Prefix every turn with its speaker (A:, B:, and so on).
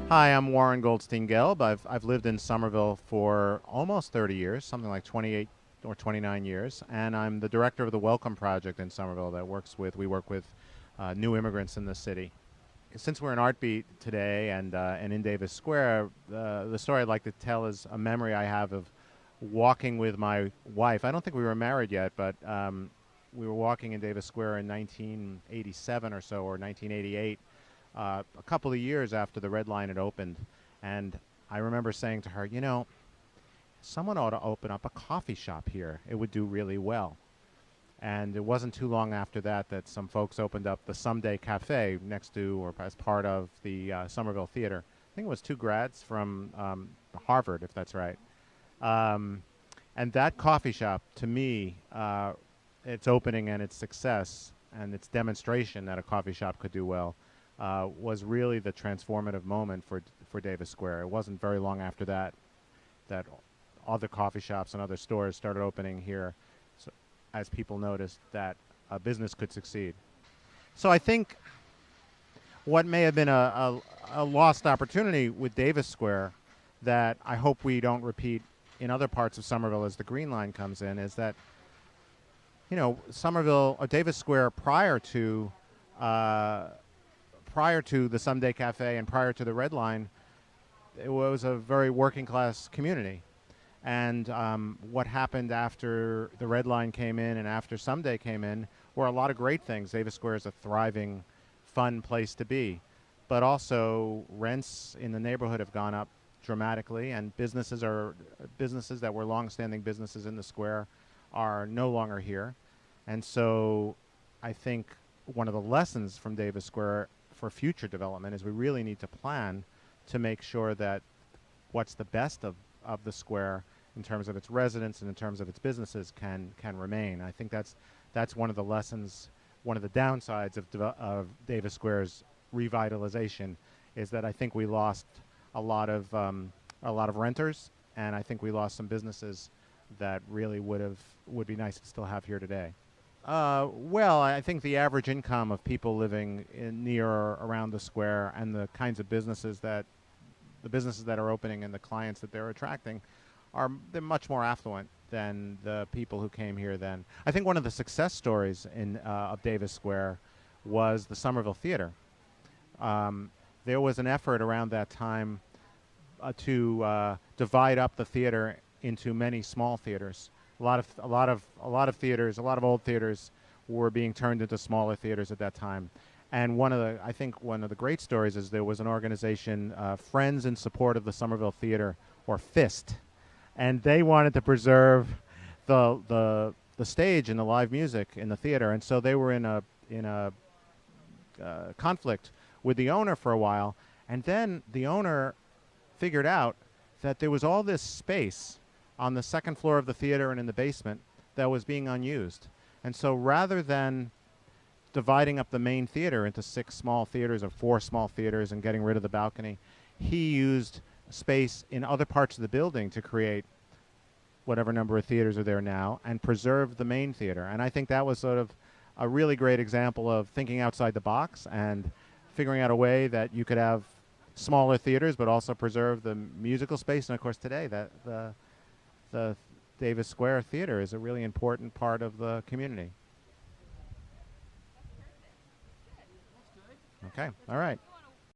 A: Hi, I'm Warren Goldstein-Gelb. I've lived in Somerville for almost 30 years, something like 28 or 29 years, and I'm the director of the Welcome Project in Somerville that we work with new immigrants in the city. Since we're in ArtBeat today and in Davis Square, the story I'd like to tell is a memory I have of walking with my wife. I don't think we were married yet, but we were walking in Davis Square in 1987 or so, or 1988, a couple of years after the Red Line had opened. And I remember saying to her, you know, someone ought to open up a coffee shop here. It would do really well. And it wasn't too long after that that some folks opened up the Someday Cafe next to or as part of the Somerville Theater. I think it was two grads from Harvard, if that's right. And that coffee shop, to me, its opening and its success and its demonstration that a coffee shop could do well was really the transformative moment for Davis Square. It wasn't very long after that that other coffee shops and other stores started opening here, so, as people noticed that a business could succeed. So I think what may have been a lost opportunity with Davis Square that I hope we don't repeat in other parts of Somerville as the Green Line comes in is that, you know, Somerville or Davis Square prior to the Someday Cafe and prior to the Red Line, it was a very working class community. And what happened after the Red Line came in and after Someday came in were a lot of great things. Davis Square is a thriving, fun place to be. But also rents in the neighborhood have gone up dramatically, and businesses that were long-standing businesses in the square are no longer here. And so I think one of the lessons from Davis Square for future development is we really need to plan to make sure that what's the best of the square in terms of its residents and in terms of its businesses can remain. I think that's one of the lessons, one of the downsides of Davis Square's revitalization is that I think we lost a lot of renters, and I think we lost some businesses that really would be nice to still have here today. Well, I think the average income of people living near or around the square and the kinds of businesses that are opening and the clients that they're attracting they're much more affluent than the people who came here then. I think one of the success stories of Davis Square was the Somerville Theater. There was an effort around that time to divide up the theater into many small theaters. A lot of theaters, a lot of old theaters were being turned into smaller theaters at that time. And I think one of the great stories is there was an organization, Friends in Support of the Somerville Theater, or FIST, and they wanted to preserve the stage and the live music in the theater, and so they were in a conflict with the owner for a while, and then the owner figured out that there was all this space on the second floor of the theater and in the basement that was being unused. And so rather than dividing up the main theater into 6 small theaters or 4 small theaters and getting rid of the balcony, he used space in other parts of the building to create whatever number of theaters are there now and preserve the main theater. And I think that was sort of a really great example of thinking outside the box and figuring out a way that you could have smaller theaters but also preserve the musical space. And of course today that the Davis Square Theater is a really important part of the community. Okay, all right.